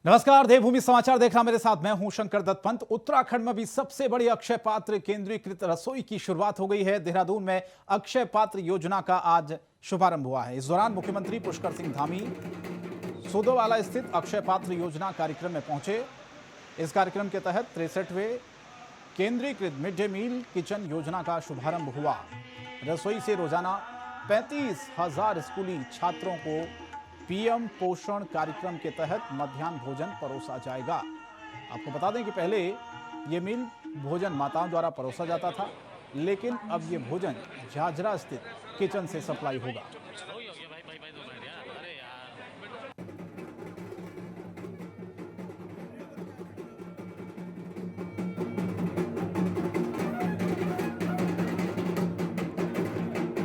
नमस्कार, देवभूमि समाचार देखना मेरे साथ मैं हूं शंकर दत्त पंत। उत्तराखंड में भी सबसे बड़ी अक्षय पात्र केंद्रीकृत रसोई की शुरुआत हो गई है। देहरादून में अक्षय पात्र योजना का आज शुभारंभ हुआ है। इस दौरान मुख्यमंत्री पुष्कर सिंह धामी सोदोवाला स्थित अक्षय पात्र योजना कार्यक्रम में पहुंचे। इस कार्यक्रम के तहत 63वें केंद्रीकृत मिड डे मील किचन योजना का शुभारंभ हुआ। रसोई से रोजाना 35,000 स्कूली छात्रों को पीएम पोषण कार्यक्रम के तहत मध्याह्न भोजन परोसा जाएगा। आपको बता दें कि पहले ये मील भोजन माताओं द्वारा परोसा जाता था, लेकिन अब ये भोजन झाझरा स्थित किचन से सप्लाई होगा।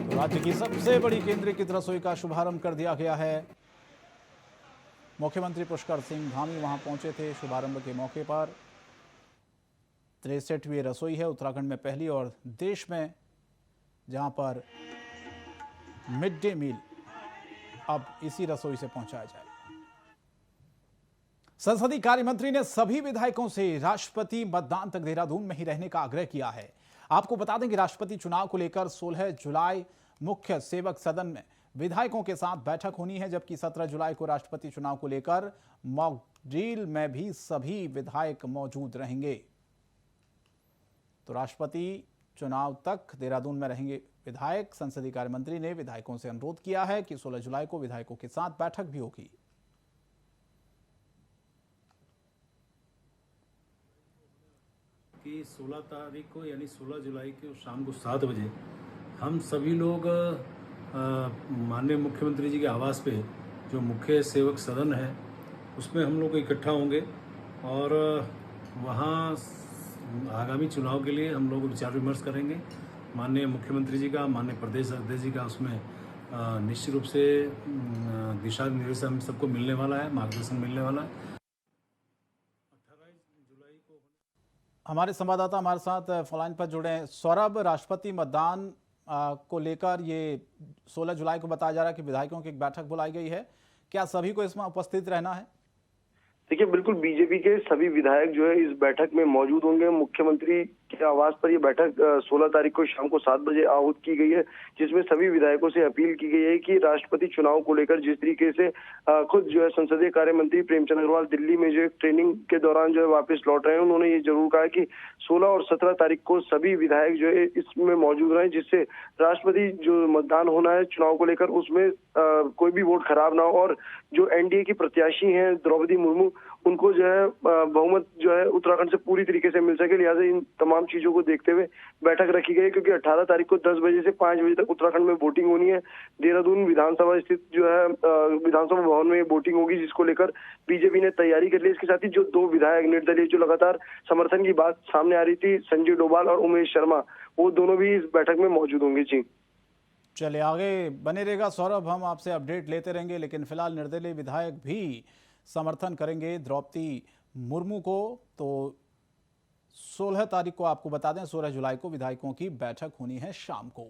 तो राज्य की सबसे बड़ी केंद्रीकृत रसोई का शुभारंभ कर दिया गया है। मुख्यमंत्री पुष्कर सिंह धामी वहां पहुंचे थे शुभारंभ के मौके पर। 63वीं रसोई है उत्तराखंड में पहली और देश में, जहां पर मिड डे मील अब इसी रसोई से पहुंचाया जाए। संसदीय कार्य मंत्री ने सभी विधायकों से राष्ट्रपति मतदान तक देहरादून में ही रहने का आग्रह किया है। आपको बता दें कि राष्ट्रपति चुनाव को लेकर 16 जुलाई मुख्य सेवक सदन में विधायकों के साथ बैठक होनी है, जबकि 17 जुलाई को राष्ट्रपति चुनाव को लेकर मॉक ड्रिल में भी सभी विधायक मौजूद रहेंगे। तो राष्ट्रपति चुनाव तक देहरादून में रहेंगे विधायक। संसदीय कार्य मंत्री ने विधायकों से अनुरोध किया है कि 16 जुलाई को विधायकों के साथ बैठक भी होगी। कि 16 तारीख को यानी 16 जुलाई को शाम को 7 बजे हम सभी लोग माननीय मुख्यमंत्री जी के आवास पे जो मुख्य सेवक सदन है उसमें हम लोग इकट्ठा होंगे और वहाँ आगामी चुनाव के लिए हम लोग विचार विमर्श करेंगे। माननीय मुख्यमंत्री जी का, माननीय प्रदेश अध्यक्ष जी का उसमें निश्चित रूप से दिशा निर्देश हम सबको मिलने वाला है, मार्गदर्शन मिलने वाला है। 18 जुलाई को हमारे संवाददाता हमारे साथ फोनलाइन पर जुड़े हैं। सौरभ, राष्ट्रपति मतदान को लेकर ये 16 जुलाई को बताया जा रहा है कि विधायकों की एक बैठक बुलाई गई है। क्या सभी को इसमें उपस्थित रहना है? देखिए, बिल्कुल बीजेपी के सभी विधायक जो है इस बैठक में मौजूद होंगे। मुख्यमंत्री के आवास पर ये बैठक 16 तारीख को शाम को 7 बजे आहूत की गई है, जिसमें सभी विधायकों से अपील की गई है कि राष्ट्रपति चुनाव को लेकर जिस तरीके से खुद जो है संसदीय कार्य मंत्री प्रेमचंद अग्रवाल दिल्ली में जो एक ट्रेनिंग के दौरान जो है वापस लौट रहे हैं, उन्होंने ये जरूर कहा कि 16 और 17 तारीख को सभी विधायक जो है इसमें मौजूद रहे, जिससे राष्ट्रपति जो मतदान होना है चुनाव को लेकर उसमें कोई भी वोट खराब ना हो और जो एनडीए की प्रत्याशी हैं द्रौपदी मुर्मू, उनको जो है बहुमत जो है उत्तराखंड से पूरी तरीके से मिल सके। लिहाजा इन तमाम चीजों को देखते हुए बैठक रखी गई, क्योंकि 18 तारीख को 10 बजे से 5 बजे तक उत्तराखंड में वोटिंग होनी है। देहरादून विधानसभा स्थित जो है विधानसभा भवन में वोटिंग होगी, जिसको लेकर बीजेपी ने तैयारी कर ली। इसके साथ ही जो 2 विधायक निर्दलीय जो लगातार समर्थन की बात सामने आ रही थी, संजय डोभाल और उमेश शर्मा, वो दोनों भी इस बैठक में मौजूद होंगे। जी चलिए, आगे बने रहेगा सौरभ, हम आपसे अपडेट लेते रहेंगे। लेकिन फिलहाल निर्दलीय विधायक भी समर्थन करेंगे द्रौपदी मुर्मू को। तो 16 तारीख को आपको बता दें, 16 जुलाई को विधायकों की बैठक होनी है शाम को।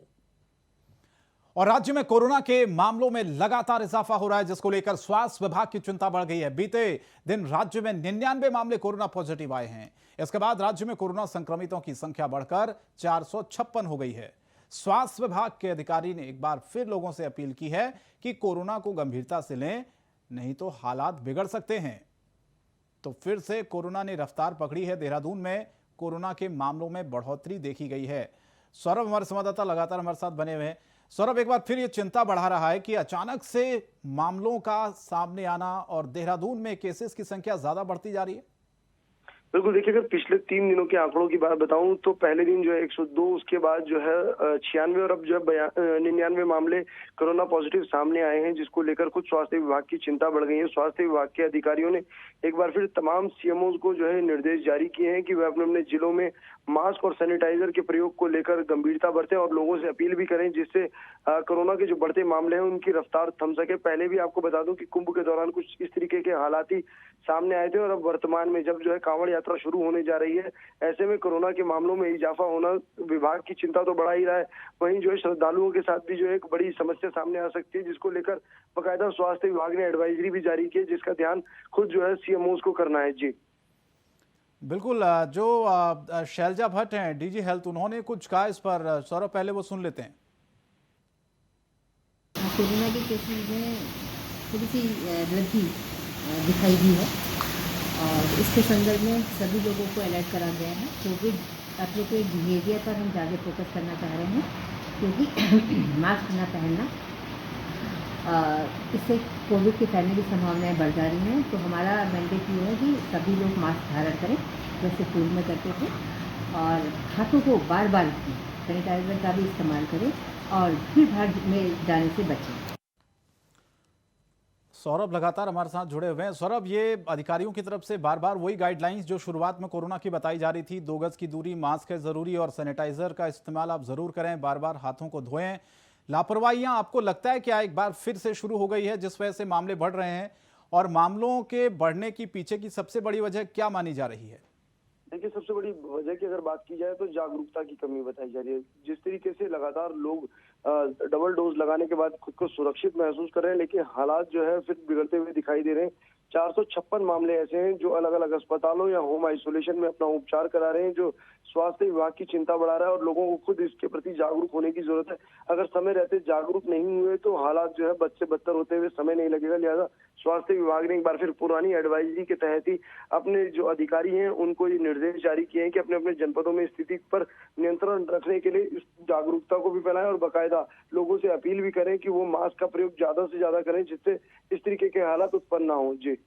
और राज्य में कोरोना के मामलों में लगातार इजाफा हो रहा है, जिसको लेकर स्वास्थ्य विभाग की चिंता बढ़ गई है। बीते दिन राज्य में 99 मामले कोरोना पॉजिटिव आए हैं। इसके बाद राज्य में कोरोना संक्रमितों की संख्या बढ़कर 456 हो गई है। स्वास्थ्य विभाग के अधिकारी ने एक बार फिर लोगों से अपील की है कि कोरोना को गंभीरता से लें, नहीं तो हालात बिगड़ सकते हैं। तो फिर से कोरोना ने रफ्तार पकड़ी है। देहरादून में कोरोना के मामलों में बढ़ोतरी देखी गई है। सौरभ हमारे संवाददाता लगातार हमारे साथ बने हुए हैं। सौरभ, एक बार फिर ये चिंता बढ़ा रहा है कि अचानक से मामलों का सामने आना और देहरादून में केसेस की संख्या ज्यादा बढ़ती जा रही है। बिल्कुल, देखिए, अगर पिछले 3 दिनों के आंकड़ों की बात बताऊं तो पहले दिन जो है 102, उसके बाद जो है 96 और अब जो है 99 मामले कोरोना पॉजिटिव सामने आए हैं, जिसको लेकर कुछ स्वास्थ्य विभाग की चिंता बढ़ गई है। स्वास्थ्य विभाग के अधिकारियों ने एक बार फिर तमाम सीएमओ को जो है निर्देश जारी किए हैं कि वह अपने अपने जिलों में मास्क और सैनिटाइजर के प्रयोग को लेकर गंभीरता बरतें और लोगों से अपील भी करें, जिससे कोरोना के जो बढ़ते मामले हैं उनकी रफ्तार थम सके। पहले भी आपको बता दूं कि कुंभ के दौरान कुछ इस तरीके के हालात ही सामने आए थे और अब वर्तमान में जब जो है कांवड़ यात्रा शुरू होने जा रही है, ऐसे में कोरोना के मामलों में इजाफा होना विभाग की चिंता तो बढ़ा ही रहा है। वहीं जो है श्रद्धालुओं के साथ भी जो है एक बड़ी समस्या सामने आ सकती है, जिसको लेकर बकायदा स्वास्थ्य विभाग ने एडवाइजरी भी जारी की है, जिसका ध्यान खुद जो है सीएमओज को करना है। जी बिल्कुल। जो शैलजा भट्ट हैं डीजी हेल्थ, उन्होंने कुछ कहा इस पर। सौरभ, पहले वो सुन लेते हैं। कोरोना के केसेस में थोड़ी सी वृद्धि दिखाई दी है और इसके संदर्भ में सभी लोगों को अलर्ट करा गया है। कोविड एप्रोप्रिएट बिहेवियर पर हम ज़्यादा फोकस करना चाह रहे हैं, क्योंकि मास्क न पहनना इससे कोविड के फैलने की संभावनाएं बढ़ जा रही हैं। तो हमारा मैंडेट ये है कि सभी लोग मास्क धारण करें जैसे पूर्व में करते थे, और हाथों को बार बार सैनिटाइजर का भी इस्तेमाल करें और भीड़ भाड़ में जाने से बचें। सौरभ लगातार हमारे साथ जुड़े हुए हैं। सौरभ, ये अधिकारियों की तरफ से बार बार वही गाइडलाइंस जो शुरुआत में कोरोना की बताई जा रही थी, 2 गज की दूरी, मास्क है जरूरी और सैनिटाइजर का इस्तेमाल आप जरूर करें, बार बार हाथों को धोएं। लापरवाहियां आपको लगता है क्या एक बार फिर से शुरू हो गई है, जिस वजह से मामले बढ़ रहे हैं? और मामलों के बढ़ने की पीछे की सबसे बड़ी वजह क्या मानी जा रही है? देखिए, सबसे बड़ी वजह की अगर बात की जाए तो जागरूकता की कमी बताई जा रही है। जिस तरीके से लगातार लोग डबल डोज लगाने के बाद खुद को सुरक्षित महसूस कर रहे हैं, लेकिन हालात जो है फिर बिगड़ते हुए दिखाई दे रहे हैं। 456 मामले ऐसे हैं जो अलग अलग अस्पतालों या होम आइसोलेशन में अपना उपचार करा रहे हैं, जो स्वास्थ्य विभाग की चिंता बढ़ा रहा है और लोगों को खुद इसके प्रति जागरूक होने की जरूरत है। अगर समय रहते जागरूक नहीं हुए तो हालात जो है बद से बदतर होते हुए समय नहीं लगेगा। लिहाजा स्वास्थ्य विभाग ने एक बार फिर पुरानी एडवाइजरी के तहत ही अपने जो अधिकारी हैं उनको ये निर्देश जारी किए हैं कि अपने अपने जनपदों में स्थिति पर नियंत्रण रखने के लिए इस जागरूकता को भी फैलाएं और बाकायदा लोगों से अपील भी करें कि वो मास्क का प्रयोग ज्यादा से ज्यादा करें, जिससे इस तरीके के हालात उत्पन्न ना हो। जी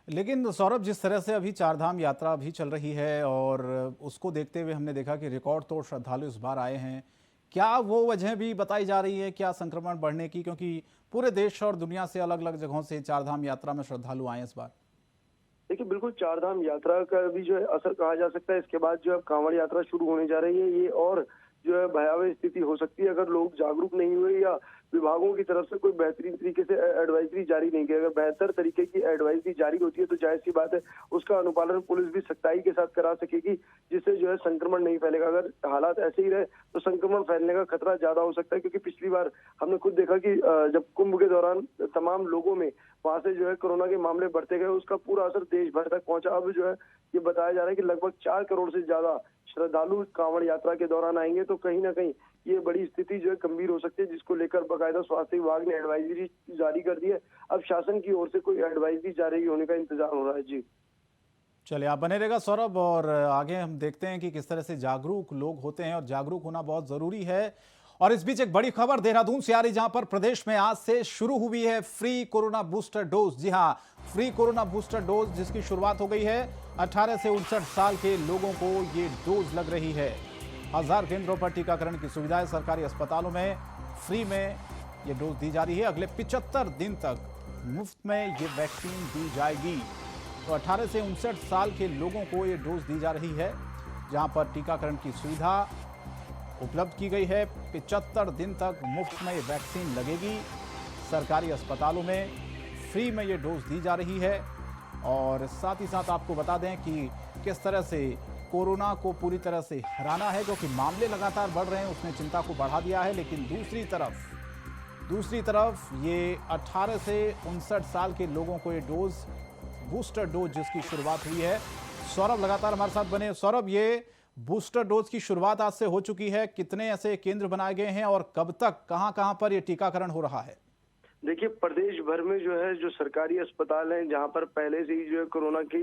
लेकिन सौरभ, जिस तरह से अभी चारधाम यात्रा भी चल रही है और उसको देखते हुए हमने देखा कि रिकॉर्ड तोड़ श्रद्धालु इस बार आए हैं, क्या वो वजह भी बताई जा रही है क्या संक्रमण बढ़ने की? क्योंकि पूरे देश और दुनिया से अलग अलग जगहों से चारधाम यात्रा में श्रद्धालु आए इस बार। देखिए, बिल्कुल चारधाम यात्रा का भी जो है असर कहा जा सकता है। इसके बाद जो है कांवड़ यात्रा शुरू होने जा रही है, ये और जो है भयावह स्थिति हो सकती है अगर लोग जागरूक नहीं हुए या विभागों की तरफ से कोई बेहतरीन तरीके से एडवाइजरी जारी नहीं की। अगर बेहतर तरीके की एडवाइजरी जारी होती है तो जाहिर सी बात है उसका अनुपालन पुलिस भी सख्ताई के साथ करा सकेगी, जिससे जो है संक्रमण नहीं फैलेगा। अगर हालात ऐसे ही रहे तो संक्रमण फैलने का खतरा ज्यादा हो सकता है, क्योंकि पिछली बार हमने खुद देखा कि जब कुंभ के दौरान तमाम लोगों में वहां से जो है कोरोना के मामले बढ़ते गए, उसका पूरा असर देश भर तक पहुंचा। अब जो है ये बताया जा रहा है कि लगभग 4 करोड़ से ज्यादा श्रद्धालु कांवड़ यात्रा के दौरान आएंगे, तो कहीं ना कहीं ये बड़ी स्थिति जो है गंभीर हो सकती है, जिसको लेकर बाकायदा स्वास्थ्य विभाग ने एडवाइजरी जारी कर दी है। अब शासन की ओर से कोई एडवाइजरी जारी होने का इंतजार हो रहा है। जी चलिए, आप बने रहेगा सौरभ, और आगे हम देखते हैं कि किस तरह से जागरूक लोग होते हैं और जागरूक होना बहुत जरूरी है। और इस बीच एक बड़ी खबर देहरादून से आ रही, जहां पर प्रदेश में आज से शुरू हुई है फ्री कोरोना बूस्टर डोज। जी हां, फ्री कोरोना बूस्टर डोज जिसकी शुरुआत हो गई है। 18 से 59 साल के लोगों को ये डोज लग रही है। 1000 केंद्रों पर टीकाकरण की सुविधा है। सरकारी अस्पतालों में फ्री में ये डोज दी जा रही है। अगले 75 दिन तक मुफ्त में ये वैक्सीन दी जाएगी। तो 18 से 59 साल के लोगों को ये डोज दी जा रही है, जहां पर टीकाकरण की सुविधा उपलब्ध की गई है। 75 दिन तक मुफ्त में ये वैक्सीन लगेगी। सरकारी अस्पतालों में फ्री में ये डोज दी जा रही है। और साथ ही साथ आपको बता दें कि किस तरह से कोरोना को पूरी तरह से हराना है, क्योंकि मामले लगातार बढ़ रहे हैं, उसने चिंता को बढ़ा दिया है। लेकिन दूसरी तरफ ये 18 से 59 साल के लोगों को ये डोज, बूस्टर डोज जिसकी शुरुआत हुई है। सौरभ लगातार हमारे साथ बने। सौरभ, ये बूस्टर डोज की शुरुआत आज से हो चुकी है, कितने ऐसे केंद्र बनाए गए हैं और कब तक कहां पर यह टीकाकरण हो रहा है? देखिए, प्रदेश भर में जो है जो सरकारी अस्पताल हैं, जहां पर पहले से ही जो है कोरोना की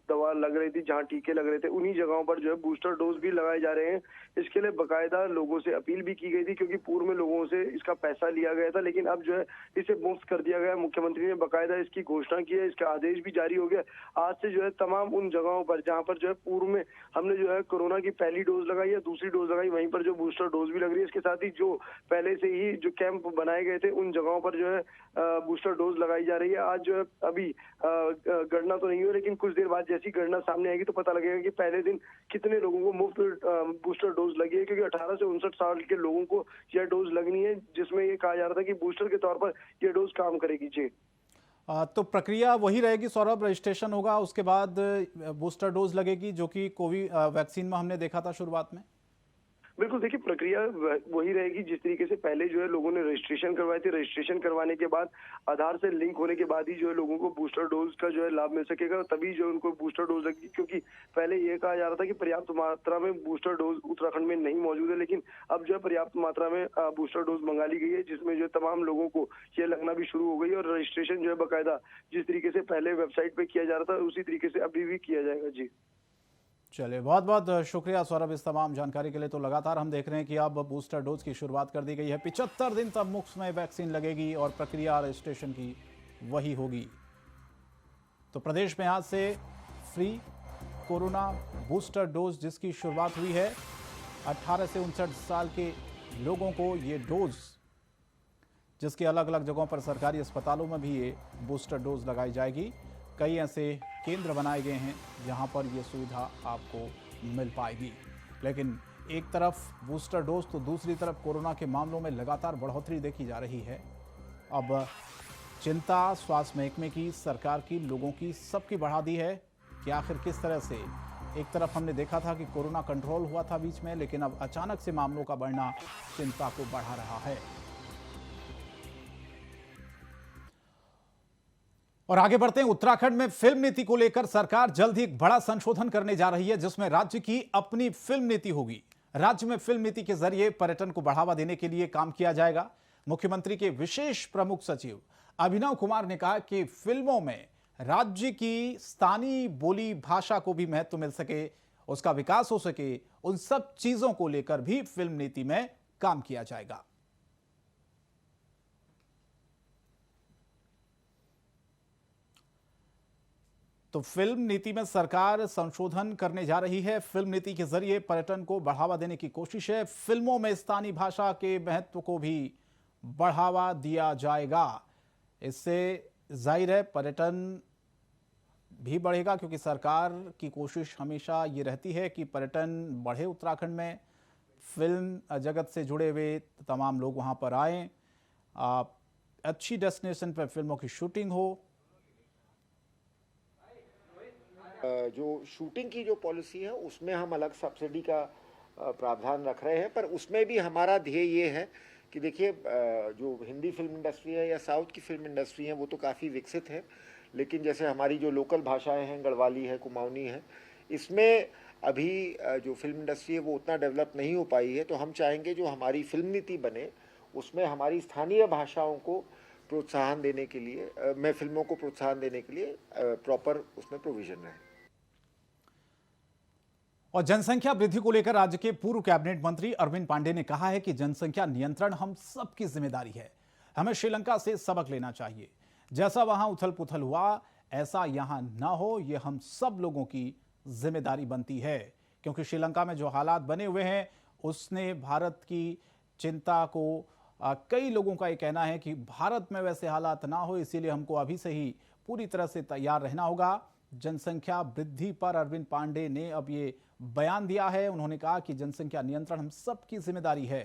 दवा लग रही थी, जहां टीके लग रहे थे, उन्हीं जगहों पर जो है बूस्टर डोज भी लगाए जा रहे हैं। इसके लिए बाकायदा लोगों से अपील भी की गई थी, क्योंकि पूर्व में लोगों से इसका पैसा लिया गया था, लेकिन अब जो है इसे मुफ्त कर दिया गया। मुख्यमंत्री ने बाकायदा इसकी घोषणा की है, इसका आदेश भी जारी हो गया। आज से जो है तमाम उन जगहों पर जहाँ पर जो है पूर्व में हमने जो है कोरोना की पहली डोज लगाई या दूसरी डोज लगाई, वहीं पर जो बूस्टर डोज भी लग रही है। इसके साथ ही जो पहले से ही जो कैंप बनाए गए थे, उन जगहों पर जो है बूस्टर डोज लगाई जा रही है। आज जो है अभी गणना तो नहीं हुई, लेकिन कुछ देर बाद जैसी गणना सामने आएगी तो पता लगेगा कि पहले दिन कितने लोगों को मुफ्त बूस्टर डोज लगी है, क्योंकि 18 से 59 साल के लोगों को यह डोज लगनी है, जिसमें ये कहा जा रहा था कि बूस्टर के तौर पर यह डोज काम करेगी। जी तो प्रक्रिया वही रहेगी सौरभ, रजिस्ट्रेशन होगा, उसके बाद बूस्टर डोज लगेगी, जो कि कोविड वैक्सीन में हमने देखा था शुरुआत में। बिल्कुल, देखिए प्रक्रिया वही रहेगी जिस तरीके से पहले जो है लोगों ने रजिस्ट्रेशन करवाए थे। रजिस्ट्रेशन करवाने के बाद आधार से लिंक होने के बाद ही जो है लोगों को बूस्टर डोज का जो है लाभ मिल सकेगा, तभी जो उनको बूस्टर डोज लगेगी। क्योंकि पहले ये कहा जा रहा था कि पर्याप्त मात्रा में बूस्टर डोज उत्तराखंड में नहीं मौजूद है, लेकिन अब जो है पर्याप्त मात्रा में बूस्टर डोज मंगा ली गई है, जिसमें जो है तमाम लोगों को ये लगना भी शुरू हो गई है। और रजिस्ट्रेशन जो है बाकायदा जिस तरीके से पहले वेबसाइट पे किया जा रहा था उसी तरीके से अभी भी किया जाएगा। जी चलिए, बहुत बहुत शुक्रिया सौरभ इस तमाम जानकारी के लिए। तो लगातार हम देख रहे हैं कि अब बूस्टर डोज की शुरुआत कर दी गई है। 75 दिन तक मुफ्त में वैक्सीन लगेगी और प्रक्रिया रजिस्ट्रेशन की वही होगी। तो प्रदेश में आज से फ्री कोरोना बूस्टर डोज जिसकी शुरुआत हुई है, 18 से 59 साल के लोगों को ये डोज, जिसके अलग अलग जगहों पर सरकारी अस्पतालों में भी ये बूस्टर डोज लगाई जाएगी। कई ऐसे केंद्र बनाए गए हैं जहां पर ये सुविधा आपको मिल पाएगी। लेकिन एक तरफ बूस्टर डोज तो दूसरी तरफ कोरोना के मामलों में लगातार बढ़ोतरी देखी जा रही है। अब चिंता स्वास्थ्य महकमे की, सरकार की, लोगों की, सबकी बढ़ा दी है कि आखिर किस तरह से। एक तरफ हमने देखा था कि कोरोना कंट्रोल हुआ था बीच में, लेकिन अब अचानक से मामलों का बढ़ना चिंता को बढ़ा रहा है। और आगे बढ़ते हैं, उत्तराखंड में फिल्म नीति को लेकर सरकार जल्द ही एक बड़ा संशोधन करने जा रही है, जिसमें राज्य की अपनी फिल्म नीति होगी। राज्य में फिल्म नीति के जरिए पर्यटन को बढ़ावा देने के लिए काम किया जाएगा। मुख्यमंत्री के विशेष प्रमुख सचिव अभिनव कुमार ने कहा कि फिल्मों में राज्य की स्थानीय बोली भाषा को भी महत्व मिल सके, उसका विकास हो सके, उन सब चीजों को लेकर भी फिल्म नीति में काम किया जाएगा। तो फिल्म नीति में सरकार संशोधन करने जा रही है। फिल्म नीति के जरिए पर्यटन को बढ़ावा देने की कोशिश है। फिल्मों में स्थानीय भाषा के महत्व को भी बढ़ावा दिया जाएगा। इससे जाहिर है पर्यटन भी बढ़ेगा, क्योंकि सरकार की कोशिश हमेशा ये रहती है कि पर्यटन बढ़े उत्तराखंड में। फिल्म जगत से जुड़े हुए तमाम लोग वहाँ पर आएँ, अच्छी डेस्टिनेशन पर फिल्मों की शूटिंग हो। जो शूटिंग की जो पॉलिसी है उसमें हम अलग सब्सिडी का प्रावधान रख रहे हैं, पर उसमें भी हमारा ध्येय ये है कि देखिए जो हिंदी फिल्म इंडस्ट्री है या साउथ की फिल्म इंडस्ट्री है वो तो काफ़ी विकसित है, लेकिन जैसे हमारी जो लोकल भाषाएं हैं, गढ़वाली है, कुमाऊनी है, इसमें अभी जो फिल्म इंडस्ट्री है वो उतना डेवलप नहीं हो पाई है। तो हम चाहेंगे जो हमारी फिल्म नीति बने उसमें हमारी स्थानीय भाषाओं को प्रोत्साहन देने के लिए, मैं फिल्मों को प्रोत्साहन देने के लिए प्रॉपर उसमें प्रोविजन रहे। और जनसंख्या वृद्धि को लेकर राज्य के पूर्व कैबिनेट मंत्री अरविंद पांडे ने कहा है कि जनसंख्या नियंत्रण हम सबकी जिम्मेदारी है। हमें श्रीलंका से सबक लेना चाहिए। जैसा वहां उथल पुथल हुआ, ऐसा यहां ना हो, यह हम सब लोगों की जिम्मेदारी बनती है। क्योंकि श्रीलंका में जो हालात बने हुए हैं उसने भारत की चिंता को, कई लोगों का ये कहना है कि भारत में वैसे हालात ना हो, इसीलिए हमको अभी से ही पूरी तरह से तैयार रहना होगा। जनसंख्या वृद्धि पर अरविंद पांडे ने अब ये बयान दिया है। उन्होंने कहा कि जनसंख्या नियंत्रण हम सबकी जिम्मेदारी है।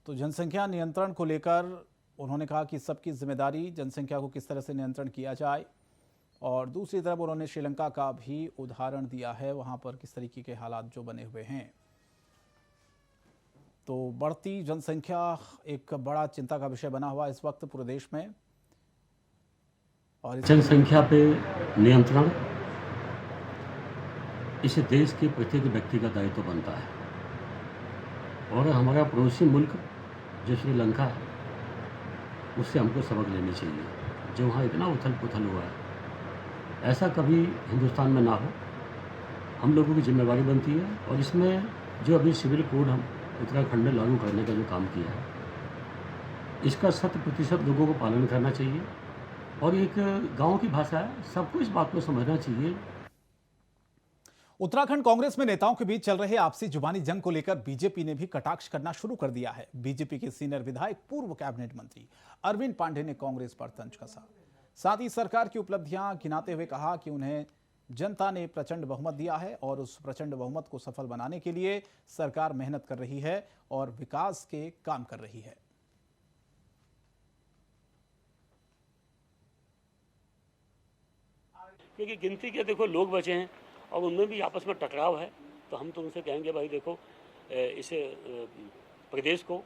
तो जनसंख्या नियंत्रण को लेकर उन्होंने कहा कि सबकी जिम्मेदारी, जनसंख्या को किस तरह से नियंत्रण किया जाए। और दूसरी तरफ उन्होंने श्रीलंका का भी उदाहरण दिया है, वहां पर किस तरीके के हालात जो बने हुए हैं। तो बढ़ती जनसंख्या एक बड़ा चिंता का विषय बना हुआ इस वक्त पूरे देश में। और जनसंख्या पे नियंत्रण इस देश के प्रत्येक व्यक्ति का दायित्व बनता है। और हमारा पड़ोसी मुल्क जो श्रीलंका है, उससे हमको सबक लेनी चाहिए। जो वहाँ इतना उथल पुथल हुआ है, ऐसा कभी हिंदुस्तान में ना हो, हम लोगों की जिम्मेदारी बनती है। और इसमें जो अभी सिविल कोड हम उत्तराखंड में लागू करने का जो काम किया है, इसका 100% लोगों को पालन करना चाहिए। और एक गांव की भाषा है, सबको इस बात को समझना चाहिए। उत्तराखंड कांग्रेस में नेताओं के बीच चल रहे आपसी जुबानी जंग को लेकर बीजेपी ने भी कटाक्ष करना शुरू कर दिया है। बीजेपी के सीनियर विधायक पूर्व कैबिनेट मंत्री अरविंद पांडे ने कांग्रेस पर तंज कसा। साथ ही सरकार की उपलब्धियां गिनाते हुए कहा कि उन्हें जनता ने प्रचंड बहुमत दिया है और उस प्रचंड बहुमत को सफल बनाने के लिए सरकार मेहनत कर रही है और विकास के काम कर रही है। क्योंकि गिनती के देखो लोग बचे हैं और उनमें भी आपस में टकराव है, तो हम तो उनसे कहेंगे भाई देखो इसे प्रदेश को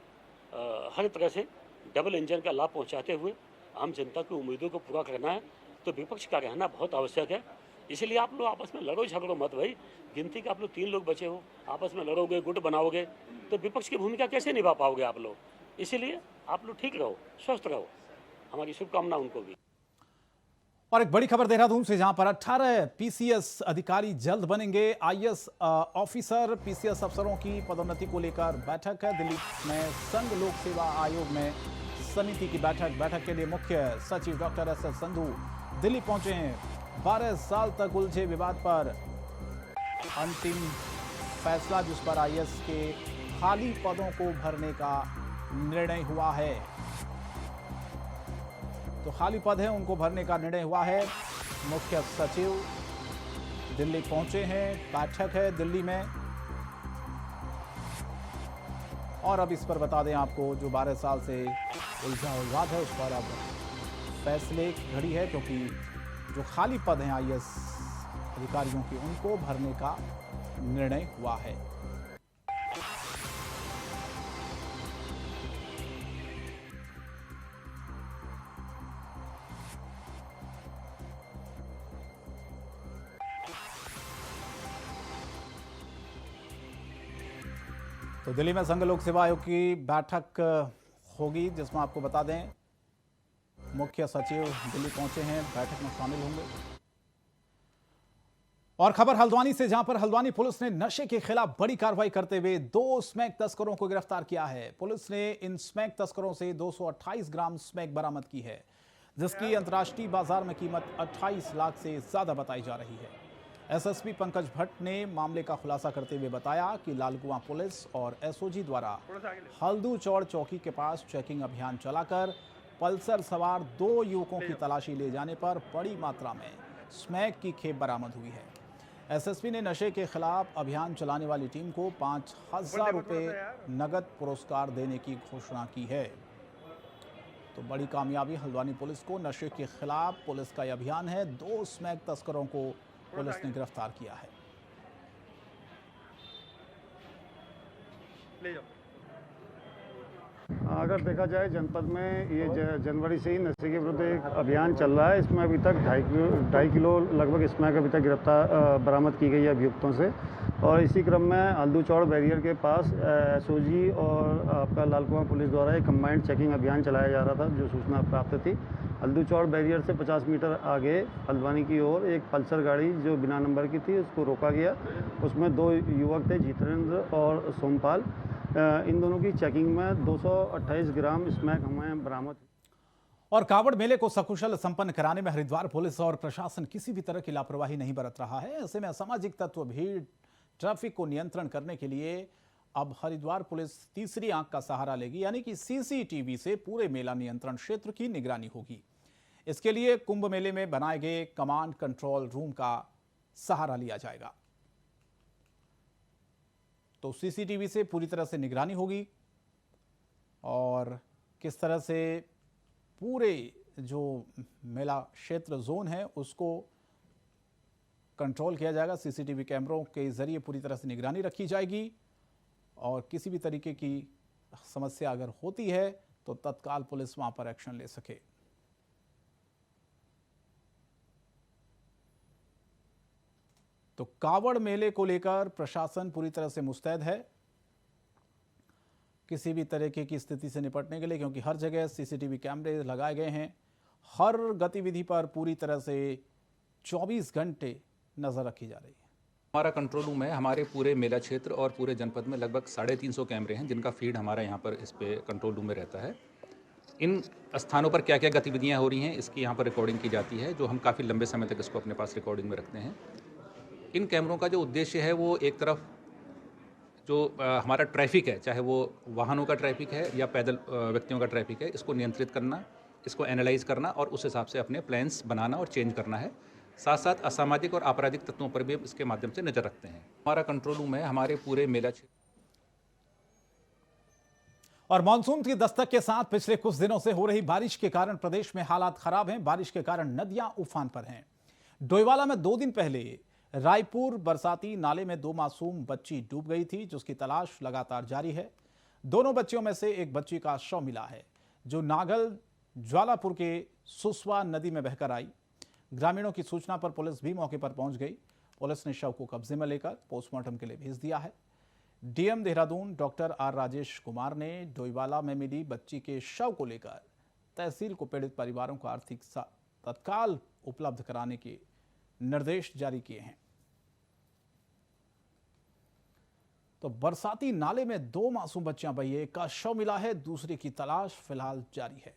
हर तरह से डबल इंजन का लाभ पहुंचाते हुए आम जनता की उम्मीदों को पूरा करना है, तो विपक्ष का रहना बहुत आवश्यक है। इसलिए आप लोग आपस में लड़ो झगड़ो मत भाई। गिनती के आप लोग 3 लोग बचे हो, आपस में लड़ोगे, गुट बनाओगे तो विपक्ष की भूमिका कैसे निभा पाओगे आप लोग। इसीलिए आप लोग ठीक रहो, स्वस्थ रहो, हमारी शुभकामना उनको भी। और एक बड़ी खबर देहरादून से, जहां पर 18 पीसीएस अधिकारी जल्द बनेंगे आईएएस ऑफिसर। पीसीएस अफसरों की पदोन्नति को लेकर बैठक है। दिल्ली में संघ लोक सेवा आयोग में समिति की बैठक के लिए मुख्य सचिव डॉक्टर एस संधू दिल्ली पहुंचे हैं। 12 साल तक उलझे विवाद पर अंतिम फैसला, जिस पर आईएएस के खाली पदों को भरने का निर्णय हुआ है। तो खाली पद है, उनको भरने का निर्णय हुआ है। मुख्य सचिव दिल्ली पहुंचे हैं, बैठक है दिल्ली में। और अब इस पर बता दें आपको, जो 12 साल से उलझा विवाद है उस पर अब फैसले की घड़ी है, क्योंकि जो खाली पद हैं आईएएस अधिकारियों के, उनको भरने का निर्णय हुआ है। तो दिल्ली में संघ लोक सेवा आयोग की बैठक होगी, जिसमें आपको बता दें मुख्य सचिव दिल्ली पहुंचे हैं, बैठक में शामिल होंगे। और खबर हल्द्वानी से, जहां पर हल्द्वानी पुलिस ने नशे के खिलाफ बड़ी कार्रवाई करते हुए 2 स्मैक तस्करों को गिरफ्तार किया है। पुलिस ने इन स्मैक तस्करों से 228 ग्राम स्मैक बरामद की है, जिसकी अंतर्राष्ट्रीय बाजार में कीमत 28 लाख से ज्यादा बताई जा रही है। एसएसपी पंकज भट्ट ने मामले का खुलासा करते हुए बताया कि लालकुआं पुलिस और एसओजी द्वारा हल्दू चौड़ चौकी के पास चेकिंग अभियान चलाकर पल्सर सवार 2 युवकों की तलाशी ले जाने पर बड़ी मात्रा में स्मैक की खेप बरामद हुई है। एसएसपी ने नशे के खिलाफ अभियान चलाने वाली टीम को 5000 रुपये नगद पुरस्कार देने की घोषणा की है। तो बड़ी कामयाबी हल्द्वानी पुलिस को, नशे के खिलाफ पुलिस का यह अभियान है। 2 स्मैक तस्करों को पुलिस ने गिरफ्तार किया है। अगर देखा जाए जनपद में ये जनवरी से ही नशे के विरुद्ध एक अभियान चल रहा है। इसमें अभी तक 2.5 किलो लगभग स्मैक अभी तक बरामद की गई है अभियुक्तों से। और इसी क्रम में हल्दू चौड़ बैरियर के पास एसओजी और आपका लालकुआं पुलिस द्वारा एक कंबाइंड चेकिंग अभियान चलाया जा रहा था, जो सूचना प्राप्त थी। हल्दू चौड़ बैरियर से 50 मीटर आगे हल्द्वानी की ओर एक पल्सर गाड़ी जो बिना नंबर की थी, उसको रोका गया। उसमें 2 युवक थे, जितेंद्र और सोमपाल। इन दोनों की चेकिंग में 228 ग्राम स्मैक हमें बरामद। और कावड़ मेले को सकुशल संपन्न कराने में हरिद्वार पुलिस और प्रशासन किसी भी तरह की लापरवाही नहीं बरत रहा है। ऐसे में असामाजिक तत्व, भीड़, ट्रैफिक को नियंत्रण करने के लिए अब हरिद्वार पुलिस तीसरी आंख का सहारा लेगी, यानी कि सीसीटीवी से पूरे मेला नियंत्रण क्षेत्र की निगरानी होगी। इसके लिए कुंभ मेले में बनाए गए कमांड कंट्रोल रूम का सहारा लिया जाएगा। तो सीसीटीवी से पूरी तरह से निगरानी होगी और किस तरह से पूरे जो मेला क्षेत्र जोन है उसको कंट्रोल किया जाएगा। सीसीटीवी कैमरों के जरिए पूरी तरह से निगरानी रखी जाएगी और किसी भी तरीके की समस्या अगर होती है तो तत्काल पुलिस वहां पर एक्शन ले सके। तो कावड़ मेले को लेकर प्रशासन पूरी तरह से मुस्तैद है किसी भी तरीके की स्थिति से निपटने के लिए, क्योंकि हर जगह सीसीटीवी कैमरे लगाए गए हैं। हर गतिविधि पर पूरी तरह से 24 घंटे नजर रखी जा रही है। हमारा कंट्रोल रूम है। हमारे पूरे मेला क्षेत्र और पूरे जनपद में लगभग 350 कैमरे हैं, जिनका फीड हमारा यहाँ पर इस पे कंट्रोल रूम में रहता है। इन स्थानों पर क्या क्या गतिविधियाँ हो रही हैं इसकी यहाँ पर रिकॉर्डिंग की जाती है, जो हम काफ़ी लंबे समय तक इसको अपने पास रिकॉर्डिंग में रखते हैं। इन कैमरों का जो उद्देश्य है वो एक तरफ जो हमारा ट्रैफिक है, चाहे वो वाहनों का ट्रैफिक है या पैदल व्यक्तियों का ट्रैफिक है, इसको नियंत्रित करना, इसको एनालाइज करना और उस हिसाब से अपने प्लान्स बनाना और चेंज करना है, साथ साथ असामाजिक और आपराधिक तत्वों पर भी इसके माध्यम से नज़र रखते हैं। हमारा कंट्रोल रूम है हमारे पूरे मेला क्षेत्र। और मानसून की दस्तक के साथ पिछले कुछ दिनों से हो रही बारिश के कारण प्रदेश में हालात खराब हैं। बारिश के कारण नदियां उफान पर हैं। डोईवाला में 2 दिन पहले रायपुर बरसाती नाले में 2 मासूम बच्ची डूब गई थी, जिसकी तलाश लगातार जारी है। दोनों बच्चियों में से एक बच्ची का शव मिला है, जो नागल ज्वालापुर के सुसवा नदी में बहकर आई। ग्रामीणों की सूचना पर पुलिस भी मौके पर पहुंच गई। पुलिस ने शव को कब्जे में लेकर पोस्टमार्टम के लिए भेज दिया है। DM Dehradun doctor R Rajesh Kumar ने डोईवाला में मिली बच्ची के शव को लेकर तहसील को पीड़ित परिवारों को आर्थिक तत्काल उपलब्ध कराने के निर्देश जारी किए हैं। तो बरसाती नाले में 2 मासूम बच्चियां बही, एक का शव मिला है, दूसरे की तलाश फिलहाल जारी है।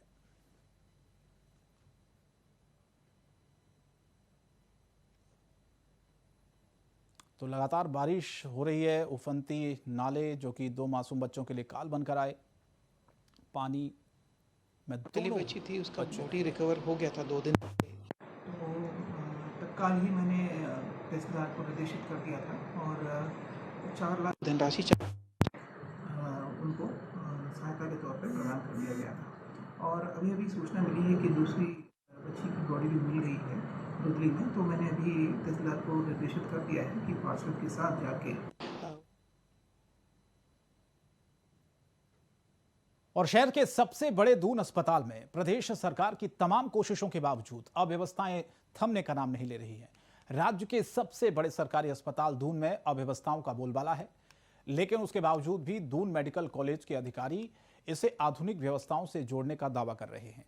तो लगातार बारिश हो रही है। उफनती नाले जो कि 2 मासूम बच्चों के लिए काल बनकर आए। पानी में दोनों बच्ची थी, उसका बॉडी रिकवर हो गया था 2 दिन। तो तत्काल ही मैंने तहसीलदार को निर्देशित कर दिया था और 4 लाख धनराशि उनको सहायता के तौर पर प्रदान कर दिया गया था। और अभी सूचना मिली है कि दूसरी बच्ची की बॉडी भी मिल गई है रुद्री में। तो मैंने अभी तहसीलदार को निर्देशित कर दिया है कि पार्षद के साथ जाके। और शहर के सबसे बड़े दून अस्पताल में प्रदेश सरकार की तमाम कोशिशों के बावजूद अव्यवस्थाएं थमने का नाम नहीं ले रही हैं। राज्य के सबसे बड़े सरकारी अस्पताल दून में अव्यवस्थाओं का बोलबाला है, लेकिन उसके बावजूद भी दून मेडिकल कॉलेज के अधिकारी इसे आधुनिक व्यवस्थाओं से जोड़ने का दावा कर रहे हैं।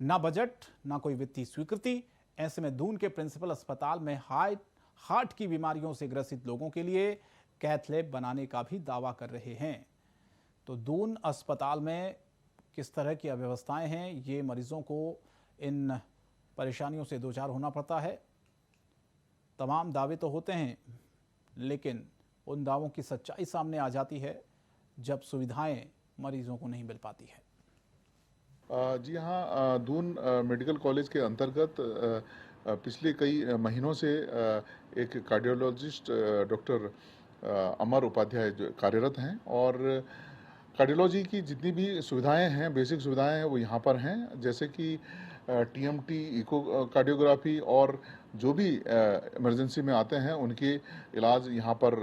ना बजट, ना कोई वित्तीय स्वीकृति। ऐसे में दून के प्रिंसिपल अस्पताल में हार्ट की बीमारियों से ग्रसित लोगों के लिए कैथ लैब बनाने का भी दावा कर रहे हैं। तो दून अस्पताल में किस तरह की अव्यवस्थाएं हैं, ये मरीजों को इन परेशानियों से दो चार होना पड़ता है। तमाम दावे तो होते हैं, लेकिन उन दावों की सच्चाई सामने आ जाती है जब सुविधाएं मरीजों को नहीं मिल पाती है। जी हाँ, दून मेडिकल कॉलेज के अंतर्गत पिछले कई महीनों से एक कार्डियोलॉजिस्ट डॉक्टर अमर उपाध्याय जो कार्यरत हैं और कार्डियोलॉजी की जितनी भी सुविधाएं हैं, बेसिक सुविधाएं हैं, वो यहाँ पर हैं। जैसे कि टीएमटी, इको कार्डियोग्राफी और जो भी इमरजेंसी में आते हैं उनके इलाज यहाँ पर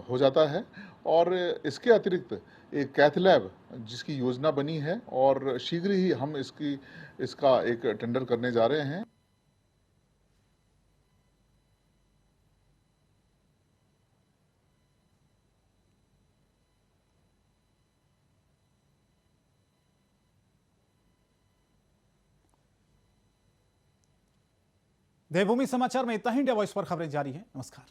हो जाता है। और इसके अतिरिक्त एक कैथ लैब जिसकी योजना बनी है और शीघ्र ही हम इसका एक टेंडर करने जा रहे हैं। देवभूमि समाचार में इतना ही। इंडिया वॉइस पर खबरें जारी हैं। नमस्कार।